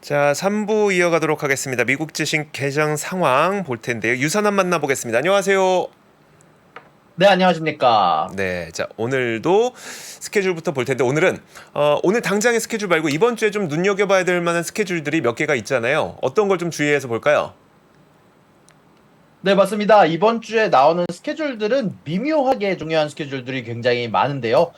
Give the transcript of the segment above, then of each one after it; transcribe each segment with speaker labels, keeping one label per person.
Speaker 1: 자, 3부 이어가도록 하겠습니다. 미국 지신 개장 상황 볼 텐데요. 유선한 만나보겠습니다. 안녕하세요.
Speaker 2: 네, 안녕하십니까.
Speaker 1: 네, 자 오늘도 스케줄부터 볼 텐데 오늘은 오늘 당장의 스케줄 말고 이번 주에 좀 눈여겨봐야 될 만한 스케줄들이 몇 개가 있잖아요. 어떤 걸 좀 주의해서 볼까요?
Speaker 2: 네, 맞습니다. 이번 주에 나오는 스케줄들은 미묘하게 중요한 스케줄들이 굉장히 많은데요.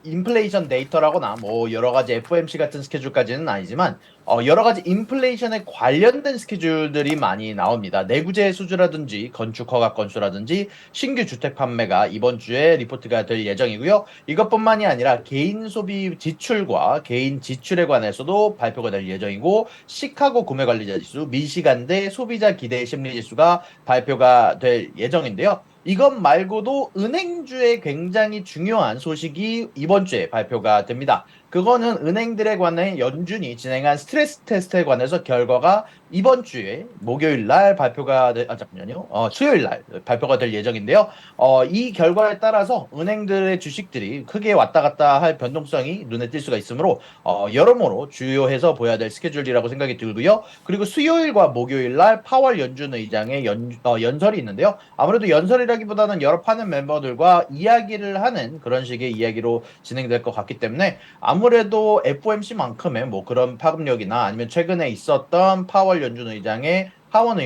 Speaker 2: 인플레이션 데이터라거나 여러 가지 FOMC 같은 스케줄까지는 아니지만, 여러 가지 인플레이션에 관련된 스케줄들이 많이 나옵니다. 내구재 수주라든지 건축 허가 건수라든지 신규 주택 판매가 이번 주에 리포트가 될 예정이고요. 이것뿐만이 아니라 개인 소비 지출과 개인 지출에 관해서도 발표가 될 예정이고, 시카고 구매 관리자 지수, 미시간대 소비자 기대 심리 지수가 발표가 될 예정인데요. 이것 말고도 은행주에 굉장히 중요한 소식이 이번 주에 발표가 됩니다. 그거는 은행들에 관해 연준이 진행한 스트레스 테스트에 관해서 결과가 이번 주에 목요일 날 잠깐만요. 수요일 날 발표가 될 예정인데요. 이 결과에 따라서 은행들의 주식들이 크게 왔다 갔다 할 변동성이 눈에 띌 수가 있으므로 여러모로 주요해서 보여야 될 스케줄이라고 생각이 들고요. 그리고 수요일과 목요일 날 파월 연준 의장의 연설이 있는데요. 아무래도 연설이라기보다는 여러 파는 멤버들과 이야기를 하는 그런 식의 이야기로 진행될 것 같기 때문에 아무래도 FOMC만큼의 그런 파급력이나 아니면 최근에 있었던 파월 연준 의장의 상원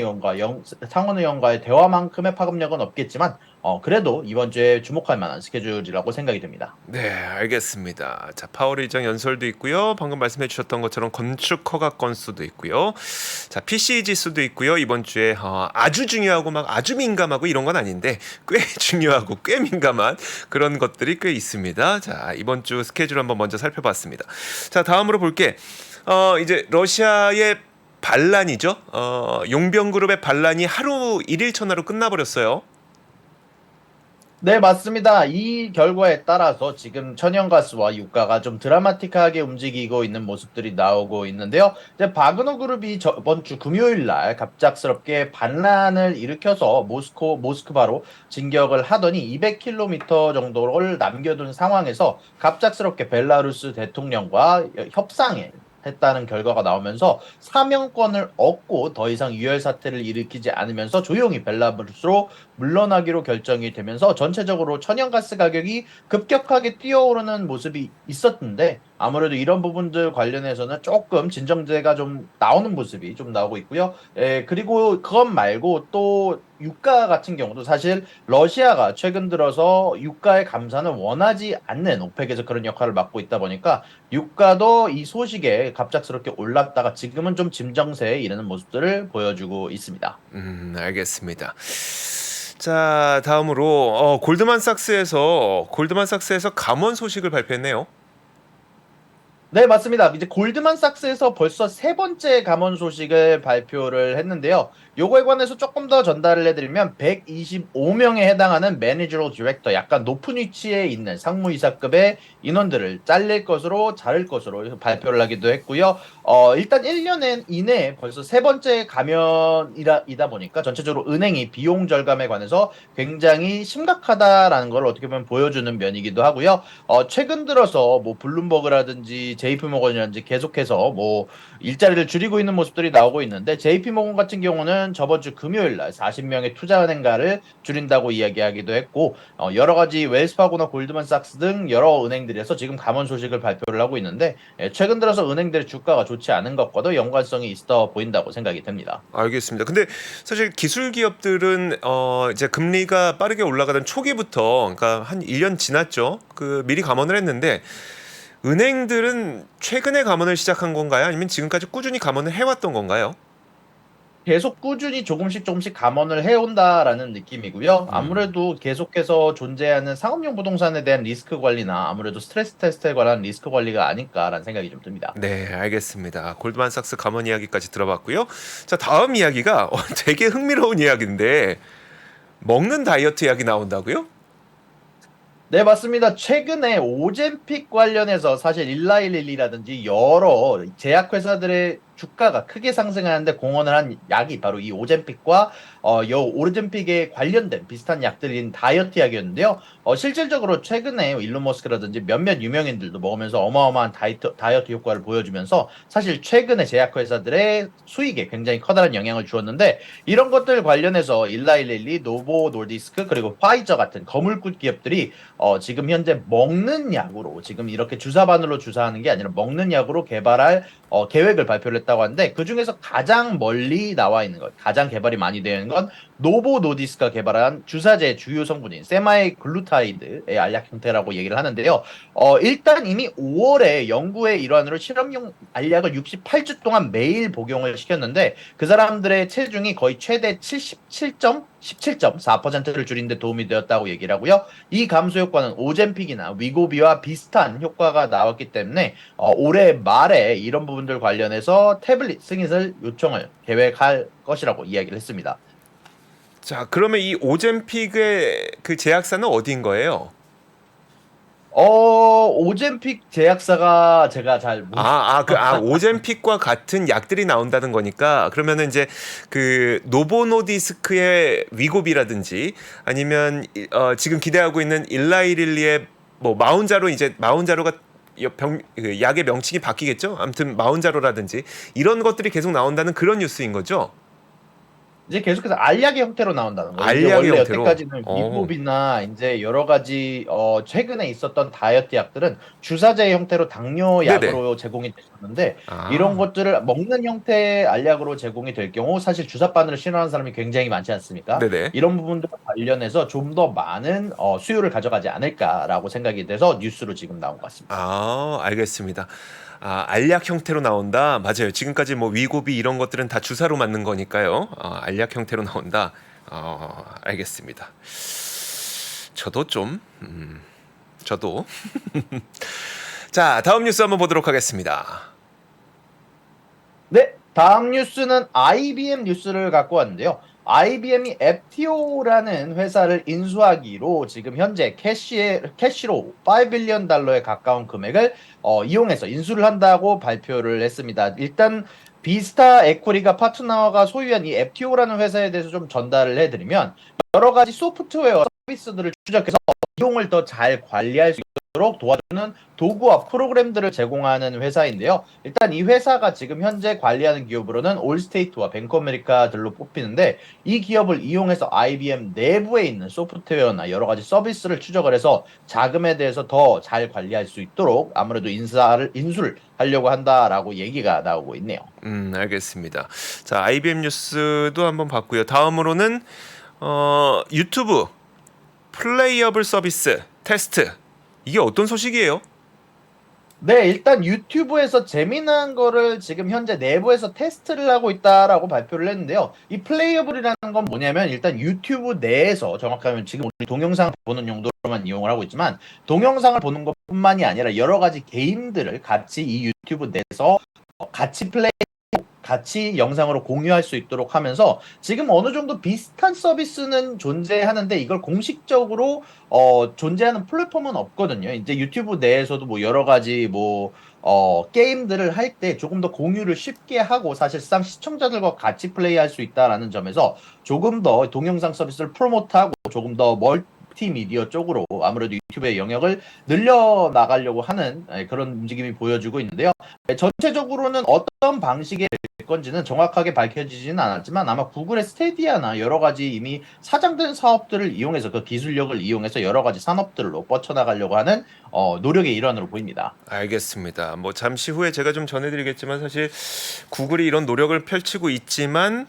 Speaker 2: 의원과의 대화만큼의 파급력은 없겠지만 그래도 이번 주에 주목할 만한 스케줄이라고 생각이 됩니다.
Speaker 1: 네, 알겠습니다. 자, 파월 의장 연설도 있고요. 방금 말씀해 주셨던 것처럼 건축 허가 건수도 있고요. 자, PCE 지수도 있고요. 이번 주에 아주 중요하고 막 아주 민감하고 이런 건 아닌데 꽤 중요하고 꽤 민감한 그런 것들이 꽤 있습니다. 자, 이번 주 스케줄 한번 먼저 살펴봤습니다. 자, 다음으로 볼게. 이제 러시아의 반란이죠. 용병그룹의 반란이 하루 일일 천하로 끝나버렸어요.
Speaker 2: 네, 맞습니다. 이 결과에 따라서 지금 천연가스와 유가가 좀 드라마틱하게 움직이고 있는 모습들이 나오고 있는데요. 이제 바그너 그룹이 저번 주 금요일 날 갑작스럽게 반란을 일으켜서 모스크바로 진격을 하더니 200km 정도를 남겨둔 상황에서 갑작스럽게 벨라루스 대통령과 협상에 했다는 결과가 나오면서 사명권을 얻고 더 이상 유혈 사태를 일으키지 않으면서 조용히 벨라루스로 물러나기로 결정이 되면서 전체적으로 천연가스 가격이 급격하게 뛰어오르는 모습이 있었는데 아무래도 이런 부분들 관련해서는 조금 진정제가 좀 나오는 모습이 좀 나오고 있고요. 그리고 그것 말고 또 유가 같은 경우도 사실 러시아가 최근 들어서 유가의 감산을 원하지 않는 오펙에서 그런 역할을 맡고 있다 보니까 유가도 이 소식에 갑작스럽게 올랐다가 지금은 좀 진정세에 이르는 모습들을 보여주고 있습니다.
Speaker 1: 알겠습니다. 자, 다음으로 골드만삭스에서 감원 소식을 발표했네요.
Speaker 2: 네, 맞습니다. 이제 골드만삭스에서 벌써 세 번째 감원 소식을 발표를 했는데요. 요거에 관해서 조금 더 전달을 해드리면 125명에 해당하는 매니저럴 디렉터, 약간 높은 위치에 있는 상무이사급의 인원들을 자를 것으로 발표를 하기도 했고요. 일단 1년 이내에 벌써 세 번째 감염이다 보니까 전체적으로 은행이 비용 절감에 관해서 굉장히 심각하다라는 걸 어떻게 보면 보여주는 면이기도 하고요. 최근 들어서 블룸버그라든지 JP모건이라든지 계속해서 일자리를 줄이고 있는 모습들이 나오고 있는데 JP모건 같은 경우는 저번 주 금요일 날 40명의 투자은행가를 줄인다고 이야기하기도 했고 여러 가지 웰스파고나 골드만삭스 등 여러 은행들에서 지금 감원 소식을 발표를 하고 있는데 최근 들어서 은행들의 주가가 좋지 않은 것과도 연관성이 있어 보인다고 생각이 됩니다.
Speaker 1: 알겠습니다. 근데 사실 기술 기업들은 이제 금리가 빠르게 올라가던 초기부터 그러니까 한 1년 지났죠. 그 미리 감원을 했는데 은행들은 최근에 감원을 시작한 건가요? 아니면 지금까지 꾸준히 감원을 해왔던 건가요?
Speaker 2: 계속 꾸준히 조금씩 감원을 해온다라는 느낌이고요.
Speaker 1: 음.
Speaker 2: 아무래도 계속해서 존재하는 상업용 부동산에 대한 리스크 관리나 아무래도 스트레스 테스트에 관한 리스크 관리가 아닐까라는 생각이 좀 듭니다.
Speaker 1: 네, 알겠습니다. 골드만삭스 감원 이야기까지 들어봤고요. 자, 다음 이야기가 되게 흥미로운 이야기인데 먹는 다이어트 이야기 나온다고요?
Speaker 2: 네, 맞습니다. 최근에 오젬픽 관련해서 사실 일라일릴리라든지 여러 제약회사들의 주가가 크게 상승하는데 공헌을 한 약이 바로 이 오젬픽과 요 오젬픽에 관련된 비슷한 약들인 다이어트 약이었는데요. 실질적으로 최근에 일론 머스크라든지 몇몇 유명인들도 먹으면서 어마어마한 다이어트 효과를 보여주면서 사실 최근에 제약회사들의 수익에 굉장히 커다란 영향을 주었는데 이런 것들 관련해서 일라이릴리, 노보 노디스크 그리고 화이저 같은 거물급 기업들이 지금 현재 먹는 약으로 지금 이렇게 주사바늘로 주사하는 게 아니라 먹는 약으로 개발할 계획을 발표를 했다고 하는데 그 중에서 가장 멀리 나와 있는 것, 가장 개발이 많이 되어 있는 건 노보 노디스크가 개발한 주사제의 주요 성분인 세마이 글루타이드의 알약 형태라고 얘기를 하는데요. 일단 이미 5월에 연구의 일환으로 실험용 알약을 68주 동안 매일 복용을 시켰는데 그 사람들의 체중이 거의 최대 17.4%를 줄이는 데 도움이 되었다고 얘기를 하고요. 이 감소 효과는 오젬픽이나 위고비와 비슷한 효과가 나왔기 때문에 올해 말에 이런 부분들 관련해서 태블릿 승인을 요청을 계획할 것이라고 이야기를 했습니다.
Speaker 1: 자, 그러면 이 오젬픽의 그 제약사는 어디인 거예요?
Speaker 2: 오젬픽 제약사가 제가 잘
Speaker 1: 오젬픽과 같은 약들이 나온다는 거니까 그러면은 이제 그 노보노디스크의 위고비라든지 아니면 지금 기대하고 있는 일라이릴리의 뭐 마운자로 이제 마운자로가 그 약의 명칭이 바뀌겠죠? 아무튼 마운자로라든지 이런 것들이 계속 나온다는 그런 뉴스인 거죠?
Speaker 2: 이제 계속해서 알약의 형태로 나온다는 거예요. 이제
Speaker 1: 알약의
Speaker 2: 원래
Speaker 1: 형태로.
Speaker 2: 여태까지는 위법이나 이제 여러 가지 최근에 있었던 다이어트 약들은 주사제 형태로 당뇨
Speaker 1: 네네.
Speaker 2: 약으로 제공이 됐었는데 이런
Speaker 1: 아,
Speaker 2: 것들을 먹는 형태의 알약으로 제공이 될 경우 사실 주사바늘을 싫어하는 사람이 굉장히 많지 않습니까?
Speaker 1: 네네.
Speaker 2: 이런 부분들 관련해서 좀 더 많은 수요를 가져가지 않을까라고 생각이 돼서 뉴스로 지금 나온 것 같습니다.
Speaker 1: 알겠습니다. 알약 형태로 나온다. 맞아요. 지금까지 뭐 위고비 이런 것들은 다 주사로 맞는 거니까요. 알약 형태로 나온다. 알겠습니다. 저도 좀, 저도. 자, 다음 뉴스 한번 보도록 하겠습니다.
Speaker 2: 네, 다음 뉴스는 IBM 뉴스를 갖고 왔는데요. IBM이 FTO라는 회사를 인수하기로 지금 현재 캐시로 5빌리언 달러에 가까운 금액을 이용해서 인수를 한다고 발표를 했습니다. 일단 비스타 에쿼리가 파트너가 소유한 이 FTO라는 회사에 대해서 좀 전달을 해드리면 여러 가지 소프트웨어 서비스들을 추적해서 이용을 더 잘 관리할 수 있도록 도와주는 도구와 프로그램들을 제공하는 회사인데요. 일단 이 회사가 지금 현재 관리하는 기업으로는 올스테이트와 뱅크아메리카들로 뽑히는데 이 기업을 이용해서 IBM 내부에 있는 소프트웨어나 여러 가지 서비스를 추적을 해서 자금에 대해서 더 잘 관리할 수 있도록 아무래도 인수를 하려고 한다라고 얘기가 나오고 있네요.
Speaker 1: 알겠습니다. 자, IBM 뉴스도 한번 봤고요. 다음으로는 유튜브 플레이어블 서비스 테스트. 이게 어떤 소식이에요?
Speaker 2: 네, 일단 유튜브에서 재미난 거를 지금 현재 내부에서 테스트를 하고 있다라고 발표를 했는데요. 이 플레이어블이라는 건 뭐냐면 일단 유튜브 내에서 정확하면 지금 우리 동영상 보는 용도로만 이용을 하고 있지만 동영상을 보는 것뿐만이 아니라 여러 가지 게임들을 같이 이 유튜브 내에서 같이 같이 영상으로 공유할 수 있도록 하면서 지금 어느 정도 비슷한 서비스는 존재하는데 이걸 공식적으로 존재하는 플랫폼은 없거든요. 이제 유튜브 내에서도 뭐 여러 가지 뭐 게임들을 할 때 조금 더 공유를 쉽게 하고 사실상 시청자들과 같이 플레이할 수 있다라는 점에서 조금 더 동영상 서비스를 프로모트하고 조금 더 멀티미디어 쪽으로 아무래도 유튜브의 영역을 늘려 나가려고 하는 그런 움직임이 보여지고 있는데요. 전체적으로는 어떤 방식의 될 건지는 정확하게 밝혀지지는 않았지만 아마 구글의 스테디아나 여러 가지 이미 사장된 사업들을 이용해서 그 기술력을 이용해서 여러 가지 산업들로 뻗쳐나가려고 하는 노력의 일환으로 보입니다.
Speaker 1: 알겠습니다. 뭐 잠시 후에 제가 좀 전해드리겠지만 사실 구글이 이런 노력을 펼치고 있지만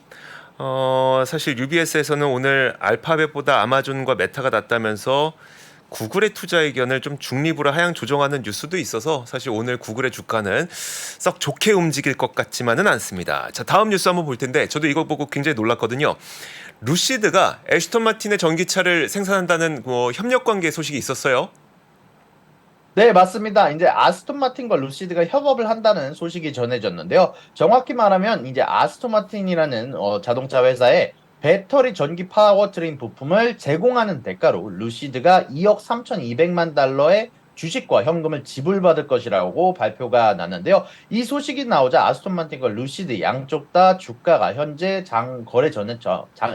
Speaker 1: 사실 UBS에서는 오늘 알파벳보다 아마존과 메타가 낫다면서 구글의 투자 의견을 좀 중립으로 하향 조정하는 뉴스도 있어서 사실 오늘 구글의 주가는 썩 좋게 움직일 것 같지만은 않습니다. 자, 다음 뉴스 한번 볼 텐데 저도 이거 보고 굉장히 놀랐거든요. 루시드가 애스턴 마틴의 전기차를 생산한다는 뭐 협력 관계 소식이 있었어요.
Speaker 2: 네, 맞습니다. 이제 아스톤 마틴과 루시드가 협업을 한다는 소식이 전해졌는데요. 정확히 말하면 이제 아스톤 마틴이라는 자동차 회사에 배터리 전기 파워트레인 부품을 제공하는 대가로 루시드가 2억 3,200만 달러의 주식과 현금을 지불받을 것이라고 발표가 났는데요. 이 소식이 나오자 아스톤 마틴과 루시드 양쪽 다 주가가 현재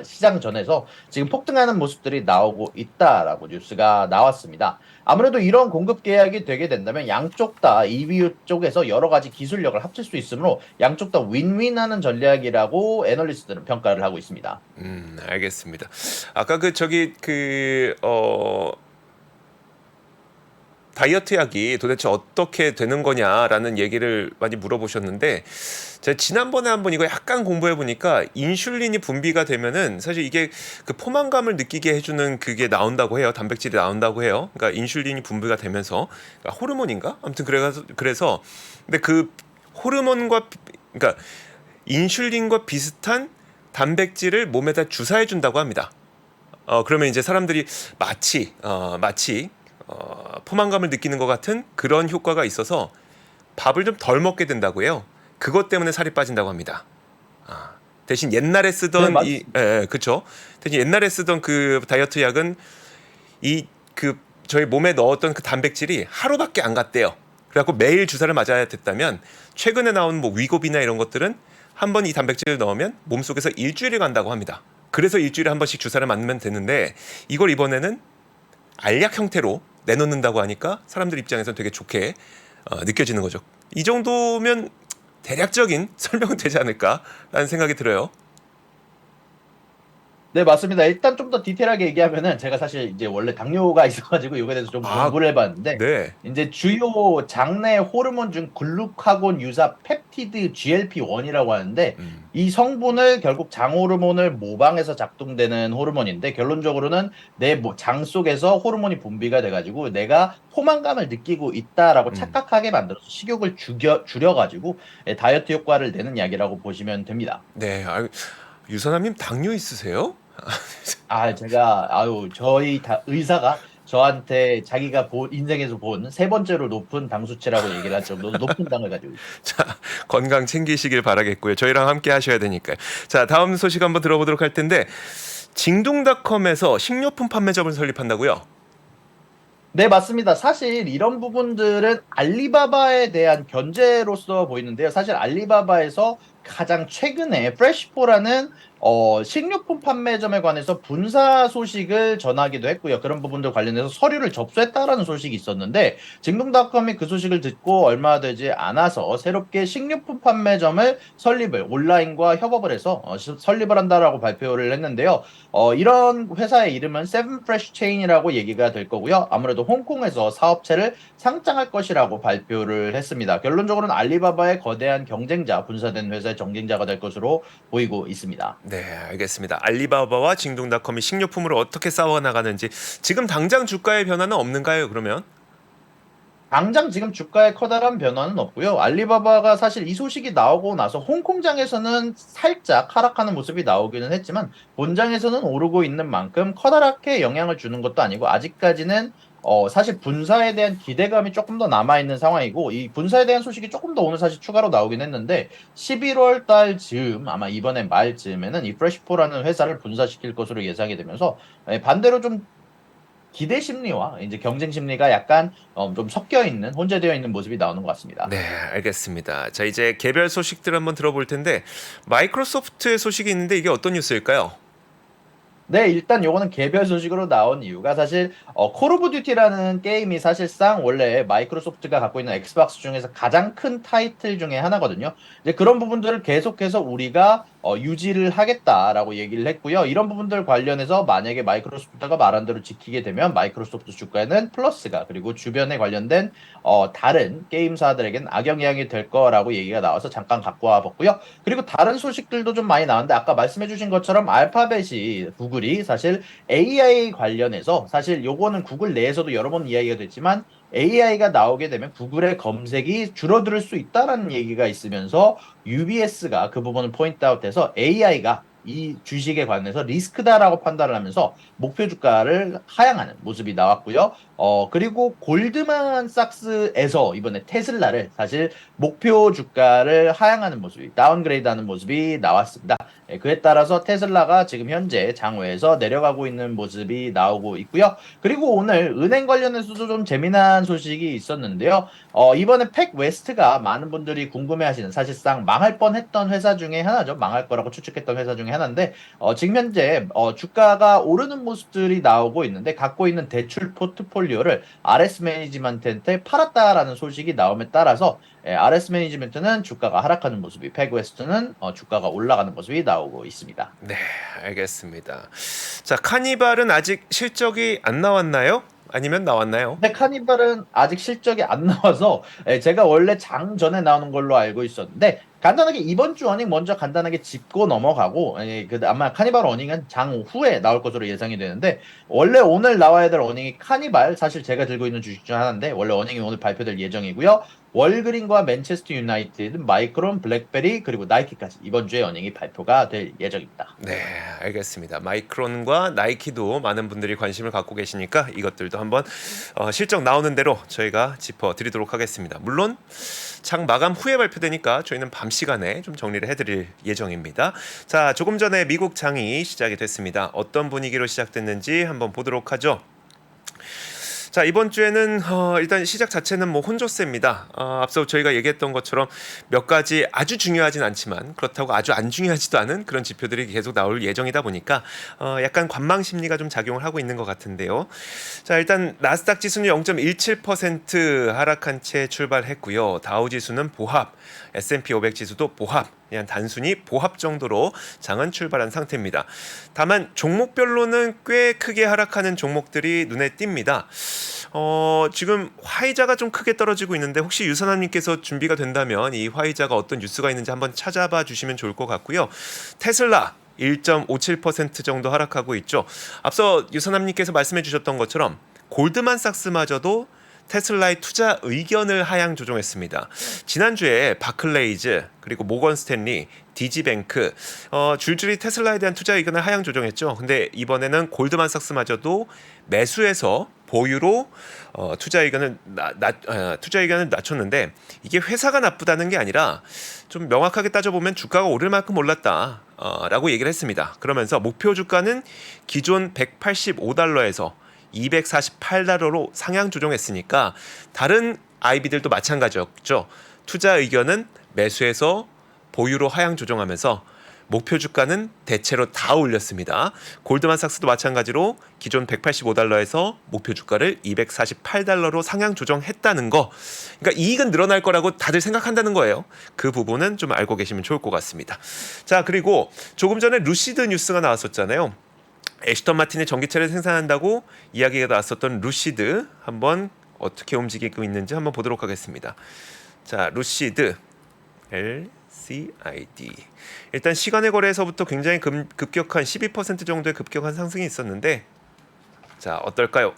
Speaker 2: 시장 전에서 지금 폭등하는 모습들이 나오고 있다라고 뉴스가 나왔습니다. 아무래도 이런 공급 계약이 되게 된다면 양쪽 다 EBU 쪽에서 여러 가지 기술력을 합칠 수 있으므로 양쪽 다 윈윈하는 전략이라고 애널리스트들은 평가를 하고 있습니다.
Speaker 1: 알겠습니다. 아까 다이어트 약이 도대체 어떻게 되는 거냐라는 얘기를 많이 물어보셨는데 제가 지난번에 한번 이거 약간 공부해 보니까 인슐린이 분비가 되면은 사실 이게 그 포만감을 느끼게 해주는 그게 나온다고 해요. 단백질이 나온다고 해요. 그러니까 인슐린이 분비가 되면서 그러니까 호르몬인가? 아무튼 그래서 근데 그 호르몬과 그러니까 인슐린과 비슷한 단백질을 몸에다 주사해 준다고 합니다. 그러면 이제 사람들이 마치 포만감을 느끼는 것 같은 그런 효과가 있어서 밥을 좀 덜 먹게 된다고 해요. 그것 때문에 살이 빠진다고 합니다. 대신 옛날에
Speaker 2: 네,
Speaker 1: 쓰던 그쵸. 대신 옛날에 쓰던 그 다이어트 약은 저희 몸에 넣었던 그 단백질이 하루밖에 안 갔대요. 그래갖고 매일 주사를 맞아야 됐다면 최근에 나온 뭐 위고비나 이런 것들은 한 번 이 단백질을 넣으면 몸속에서 일주일이 간다고 합니다. 그래서 일주일에 한 번씩 주사를 맞으면 되는데 이걸 이번에는 알약 형태로 내놓는다고 하니까 사람들 입장에서는 되게 좋게 느껴지는 거죠. 이 정도면 대략적인 설명은 되지 않을까라는 생각이 들어요.
Speaker 2: 네, 맞습니다. 일단 좀 더 디테일하게 얘기하면은 제가 사실 이제 원래 당뇨가 있어가지고 이거에 대해서 좀
Speaker 1: 아,
Speaker 2: 공부를 해봤는데
Speaker 1: 네.
Speaker 2: 이제 주요 장내 호르몬 중 글루카곤 유사 펩티드 GLP-1이라고 하는데
Speaker 1: 음,
Speaker 2: 이 성분을 결국 장 호르몬을 모방해서 작동되는 호르몬인데 결론적으로는 내 장 속에서 호르몬이 분비가 돼가지고 내가 포만감을 느끼고 있다라고
Speaker 1: 음.
Speaker 2: 착각하게 만들어서 식욕을 줄여가지고 다이어트 효과를 내는 약이라고 보시면 됩니다.
Speaker 1: 네. 유선남님 당뇨 있으세요?
Speaker 2: 저희 의사가 저한테 자기가 인생에서 본 세 번째로 높은 당 수치라고 얘기를 할 정도로 높은 당을 가지고 있어요.
Speaker 1: 자, 건강 챙기시길 바라겠고요. 저희랑 함께 하셔야 되니까요. 자, 다음 소식 한번 들어보도록 할 텐데 징둥닷컴에서 식료품 판매점을 설립한다고요?
Speaker 2: 네, 맞습니다. 사실 이런 부분들은 알리바바에 대한 견제로서 보이는데요. 사실 알리바바에서 가장 최근에 프레시포라는 식료품 판매점에 관해서 분사 소식을 전하기도 했고요. 그런 부분들 관련해서 서류를 접수했다라는 소식이 있었는데 징동닷컴이 그 소식을 듣고 얼마 되지 않아서 새롭게 식료품 판매점을 온라인과 협업을 해서 설립을 한다라고 발표를 했는데요. 이런 회사의 이름은 세븐프레쉬 체인이라고 얘기가 될 거고요. 아무래도 홍콩에서 사업체를 상장할 것이라고 발표를 했습니다. 결론적으로는 알리바바의 거대한 경쟁자, 분사된 회사의 경쟁자가 될 것으로 보이고 있습니다.
Speaker 1: 네, 알겠습니다. 알리바바와 징둥닷컴이 식료품으로 어떻게 싸워 나가는지 지금 당장 주가의 변화는 없는가요, 그러면?
Speaker 2: 당장 지금 주가에 커다란 변화는 없고요. 알리바바가 사실 이 소식이 나오고 나서 홍콩장에서는 살짝 하락하는 모습이 나오기는 했지만 본장에서는 오르고 있는 만큼 커다랗게 영향을 주는 것도 아니고 아직까지는 사실 분사에 대한 기대감이 조금 더 남아있는 상황이고 이 분사에 대한 소식이 조금 더 오늘 사실 추가로 나오긴 했는데 11월 달 즈음 아마 이번에 말 즈음에는 이 프레시포라는 회사를 분사시킬 것으로 예상이 되면서 반대로 좀 기대 심리와 이제 경쟁 심리가 약간 좀 섞여 있는 혼재되어 있는 모습이 나오는 것 같습니다.
Speaker 1: 네, 알겠습니다. 자, 이제 개별 소식들 한번 들어볼 텐데 마이크로소프트의 소식이 있는데 이게 어떤 뉴스일까요?
Speaker 2: 네, 일단 요거는 개별 소식으로 나온 이유가 사실 콜 오브 듀티라는 게임이 사실상 원래 마이크로소프트가 갖고 있는 엑스박스 중에서 가장 큰 타이틀 중에 하나거든요. 이제 그런 부분들을 계속해서 우리가 유지를 하겠다라고 얘기를 했고요. 이런 부분들 관련해서 만약에 마이크로소프트가 말한 대로 지키게 되면 마이크로소프트 주가에는 플러스가 그리고 주변에 관련된 다른 게임사들에겐 악영향이 될 거라고 얘기가 나와서 잠깐 갖고 와봤고요. 그리고 다른 소식들도 좀 많이 나왔는데 아까 말씀해주신 것처럼 알파벳이 구글이 사실 AI 관련해서 사실 요거는 구글 내에서도 여러 번 이야기가 됐지만 AI가 나오게 되면 구글의 검색이 줄어들 수 있다라는 얘기가 있으면서 UBS가 그 부분을 포인트아웃해서 AI가 이 주식에 관해서 리스크다라고 판단을 하면서 목표 주가를 하향하는 모습이 나왔고요. 그리고 골드만삭스에서 이번에 테슬라를 사실 목표 주가를 하향하는 모습이 다운그레이드하는 모습이 나왔습니다. 그에 따라서 테슬라가 지금 현재 장외에서 내려가고 있는 모습이 나오고 있고요. 그리고 오늘 은행 관련해서도 좀 재미난 소식이 있었는데요. 이번에 팩 웨스트가 많은 분들이 궁금해하시는 사실상 망할 뻔했던 회사 중에 하나죠. 망할 거라고 추측했던 회사 중에 하나인데 지금 현재 주가가 오르는 모습들이 나오고 있는데 갖고 있는 대출 포트폴리오를 RS 매니지먼트한테 팔았다라는 소식이 나옴에 따라서 RS 매니지먼트는 주가가 하락하는 모습이, 팩웨스트는 주가가 올라가는 모습이 나오고 있습니다.
Speaker 1: 네, 알겠습니다. 자, 카니발은 아직 실적이 안 나왔나요? 아니면 나왔나요?
Speaker 2: 근데 카니발은 아직 실적이 안 나와서 제가 원래 장 전에 나오는 걸로 알고 있었는데 간단하게 이번 주 어닝 먼저 간단하게 짚고 넘어가고 아마 카니발 어닝은 장 후에 나올 것으로 예상이 되는데 원래 오늘 나와야 될 어닝이 카니발, 사실 제가 들고 있는 주식 중 하나인데 원래 어닝이 오늘 발표될 예정이고요. 월그린과 맨체스터 유나이티드, 마이크론, 블랙베리 그리고 나이키까지 이번 주에 어닝이 발표가 될 예정입니다.
Speaker 1: 네, 알겠습니다. 마이크론과 나이키도 많은 분들이 관심을 갖고 계시니까 이것들도 한번 실적 나오는 대로 저희가 짚어드리도록 하겠습니다. 물론 장 마감 후에 발표되니까 저희는 밤 시간에 좀 정리를 해드릴 예정입니다. 자, 조금 전에 미국 장이 시작이 됐습니다. 어떤 분위기로 시작됐는지 한번 보도록 하죠. 자, 이번 주에는 일단 시작 자체는 뭐 혼조세입니다. 앞서 저희가 얘기했던 것처럼 몇 가지 아주 중요하진 않지만 그렇다고 아주 안 중요하지도 않은 그런 지표들이 계속 나올 예정이다 보니까 약간 관망 심리가 좀 작용을 하고 있는 것 같은데요. 자, 일단 나스닥 지수는 0.17% 하락한 채 출발했고요. 다우 지수는 보합, S&P 500 지수도 보합, 그냥 단순히 보합 정도로 장은 출발한 상태입니다. 다만 종목별로는 꽤 크게 하락하는 종목들이 눈에 띕니다. 지금 화이자가 좀 크게 떨어지고 있는데 혹시 유선아님께서 준비가 된다면 이 화이자가 어떤 뉴스가 있는지 한번 찾아봐 주시면 좋을 것 같고요. 테슬라 1.57% 정도 하락하고 있죠. 앞서 유선아님께서 말씀해 주셨던 것처럼 골드만삭스마저도 테슬라의 투자 의견을 하향 조정했습니다. 지난주에 바클레이즈 그리고 모건 스탠리, 디지뱅크 줄줄이 테슬라에 대한 투자 의견을 하향 조정했죠. 근데 이번에는 골드만삭스마저도 매수해서 보유로 투자 의견을 낮췄는데 이게 회사가 나쁘다는 게 아니라 좀 명확하게 따져보면 주가가 오를 만큼 올랐다 라고 얘기를 했습니다. 그러면서 목표 주가는 기존 185달러에서 248달러로 상향 조정했으니까 다른 IB들도 마찬가지였죠. 투자 의견은 매수해서 보유로 하향 조정하면서 목표 주가는 대체로 다 올렸습니다. 골드만삭스도 마찬가지로 기존 185달러에서 목표 주가를 248달러로 상향 조정했다는 거. 그러니까 이익은 늘어날 거라고 다들 생각한다는 거예요. 그 부분은 좀 알고 계시면 좋을 것 같습니다. 자, 그리고 조금 전에 루시드 뉴스가 나왔었잖아요. 애쉬턴 마틴의 전기차를 생산한다고 이야기가 나왔었던 루시드, 한번 어떻게 움직이고 있는지 한번 보도록 하겠습니다. 자, 루시드 LCID. 일단 시간의 거래에서부터 굉장히 급격한 12% 정도의 급격한 상승이 있었는데, 자, 어떨까요?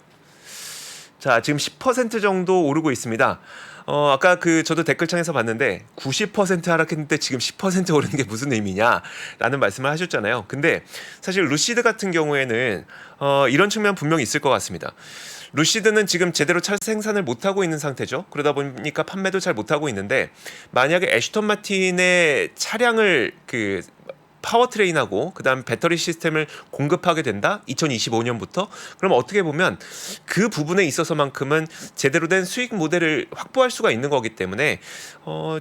Speaker 1: 자, 지금 10% 정도 오르고 있습니다. 아까 저도 댓글창에서 봤는데 90% 하락했는데 지금 10% 오르는 게 무슨 의미냐라는 말씀을 하셨잖아요. 근데 사실 루시드 같은 경우에는 이런 측면 분명히 있을 것 같습니다. 루시드는 지금 제대로 차 생산을 못하고 있는 상태죠. 그러다 보니까 판매도 잘 못하고 있는데 만약에 애쉬턴 마틴의 차량을 파워트레인하고 그다음 배터리 시스템을 공급하게 된다. 2025년부터. 그럼 어떻게 보면 그 부분에 있어서만큼은 제대로 된 수익 모델을 확보할 수가 있는 거기 때문에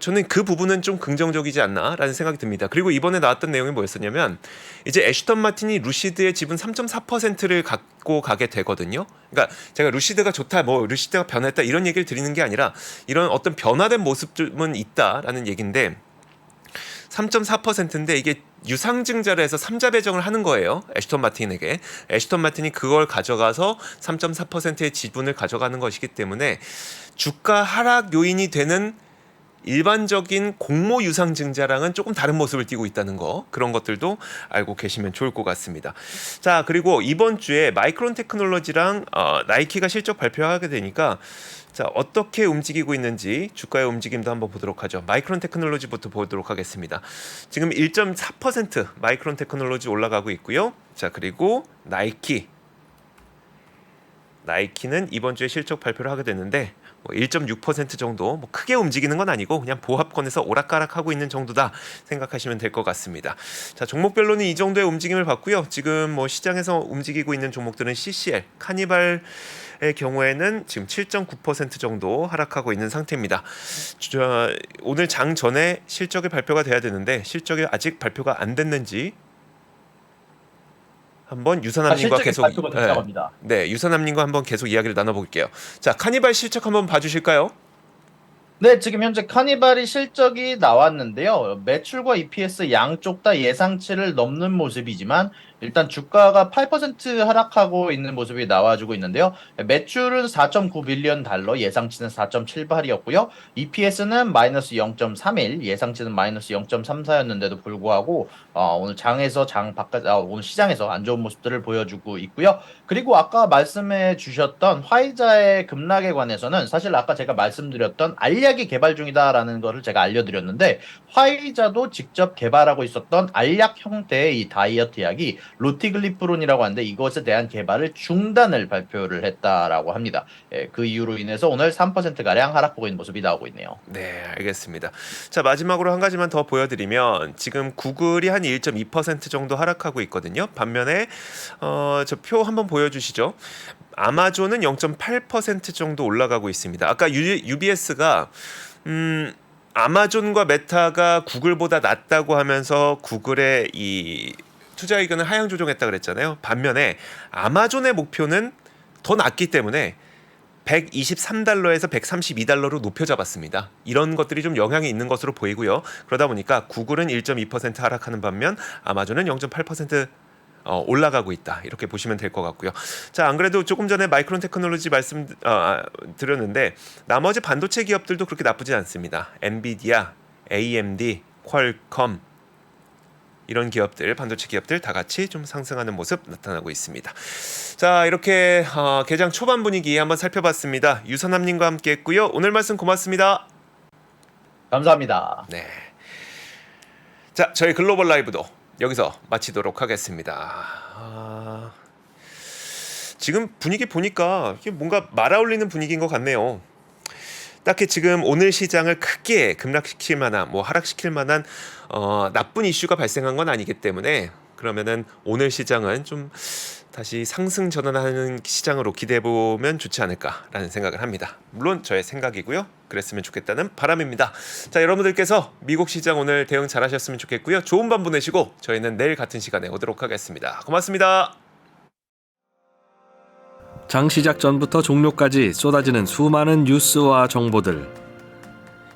Speaker 1: 저는 그 부분은 좀 긍정적이지 않나라는 생각이 듭니다. 그리고 이번에 나왔던 내용이 뭐였었냐면 이제 애쉬턴 마틴이 루시드의 지분 3.4%를 갖고 가게 되거든요. 그러니까 제가 루시드가 좋다, 뭐 루시드가 변했다 이런 얘기를 드리는 게 아니라 이런 어떤 변화된 모습은 있다라는 얘기인데 3.4%인데 이게 유상증자를 해서 3자 배정을 하는 거예요. 애쉬턴 마틴에게. 애쉬턴 마틴이 그걸 가져가서 3.4%의 지분을 가져가는 것이기 때문에 주가 하락 요인이 되는 일반적인 공모 유상증자랑은 조금 다른 모습을 띠고 있다는 거, 그런 것들도 알고 계시면 좋을 것 같습니다. 자, 그리고 이번 주에 마이크론 테크놀로지랑 나이키가 실적 발표하게 되니까 자, 어떻게 움직이고 있는지 주가의 움직임도 한번 보도록 하죠. 마이크론 테크놀로지부터 보도록 하겠습니다. 지금 1.4% 마이크론 테크놀로지 올라가고 있고요. 자, 그리고 나이키는 이번 주에 실적 발표를 하게 됐는데 1.6% 정도 뭐 크게 움직이는 건 아니고 그냥 보합권에서 오락가락하고 있는 정도다 생각하시면 될 것 같습니다. 자, 종목별로는 이 정도의 움직임을 봤고요. 지금 뭐 시장에서 움직이고 있는 종목들은 CCL, 카니발의 경우에는 지금 7.9% 정도 하락하고 있는 상태입니다. 오늘 장 전에 실적이 발표가 돼야 되는데 실적이 아직 발표가 안 됐는지 한번 유선남님과
Speaker 2: 실적이
Speaker 1: 계속
Speaker 2: 발표가 됐다고 합니다.
Speaker 1: 네, 유선남님과 한번 계속 이야기를 나눠볼게요. 자, 카니발 실적 한번 봐주실까요?
Speaker 2: 네, 지금 현재 카니발이 실적이 나왔는데요. 매출과 EPS 양쪽 다 예상치를 넘는 모습이지만 일단 주가가 8% 하락하고 있는 모습이 나와주고 있는데요. 매출은 4.9빌리언 달러, 예상치는 4.78이었고요. EPS는 마이너스 0.31, 예상치는 마이너스 0.34였는데도 불구하고 오늘 오늘 시장에서 안 좋은 모습들을 보여주고 있고요. 그리고 아까 말씀해 주셨던 화이자의 급락에 관해서는 사실 아까 제가 말씀드렸던 알약이 개발 중이다라는 거를 제가 알려드렸는데 화이자도 직접 개발하고 있었던 알약 형태의 이 다이어트 약이 로티글리프론이라고 하는데 이것에 대한 개발을 중단을 발표를 했다라고 합니다. 그 이유로 인해서 오늘 3%가량 하락보고 있는 모습이 나오고 있네요.
Speaker 1: 네, 알겠습니다. 자, 마지막으로 한 가지만 더 보여드리면 지금 구글이 한 1.2% 정도 하락하고 있거든요. 반면에 저 표 한번 보여주시죠. 아마존은 0.8% 정도 올라가고 있습니다. 아까 UBS가 아마존과 메타가 구글보다 낫다고 하면서 구글의 이 투자 의견을 하향 조정했다 그랬잖아요. 반면에 아마존의 목표는 더 낮기 때문에 123달러에서 132달러로 높여 잡았습니다. 이런 것들이 좀 영향이 있는 것으로 보이고요. 그러다 보니까 구글은 1.2% 하락하는 반면 아마존은 0.8% 올라가고 있다. 이렇게 보시면 될 것 같고요. 자, 안 그래도 조금 전에 마이크론 테크놀로지 말씀 드렸는데 나머지 반도체 기업들도 그렇게 나쁘지 않습니다. 엔비디아, AMD, 퀄컴 이런 기업들, 반도체 기업들 다 같이 좀 상승하는 모습 나타나고 있습니다. 자, 이렇게 개장 초반 분위기 한번 살펴봤습니다. 유선남님과 함께했고요. 오늘 말씀 고맙습니다.
Speaker 2: 감사합니다.
Speaker 1: 네. 자, 저희 글로벌 라이브도 여기서 마치도록 하겠습니다. 지금 분위기 보니까 이게 뭔가 말아올리는 분위기인 것 같네요. 딱히 지금 오늘 시장을 크게 급락시킬 만한 하락시킬 만한 나쁜 이슈가 발생한 건 아니기 때문에 그러면은 오늘 시장은 좀 다시 상승 전환하는 시장으로 기대해 보면 좋지 않을까라는 생각을 합니다. 물론 저의 생각이고요. 그랬으면 좋겠다는 바람입니다. 자, 여러분들께서 미국 시장 오늘 대응 잘하셨으면 좋겠고요. 좋은 밤 보내시고 저희는 내일 같은 시간에 오도록 하겠습니다. 고맙습니다.
Speaker 3: 장 시작 전부터 종료까지 쏟아지는 수많은 뉴스와 정보들.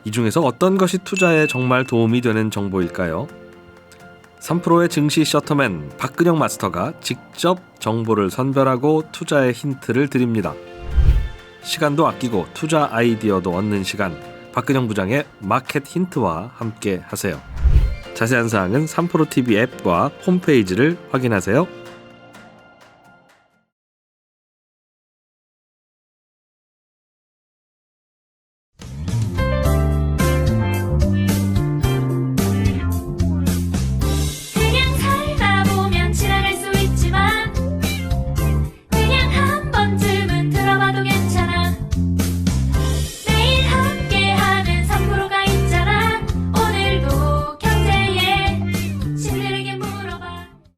Speaker 3: 이 중에서 어떤 것이 투자에 정말 도움이 되는 정보일까요? 3프로의 증시 셔터맨 박근영 마스터가 직접 정보를 선별하고 투자의 힌트를 드립니다. 시간도 아끼고 투자 아이디어도 얻는 시간, 박근영 부장의 마켓 힌트와 함께 하세요. 자세한 사항은 3프로 TV 앱과 홈페이지를 확인하세요.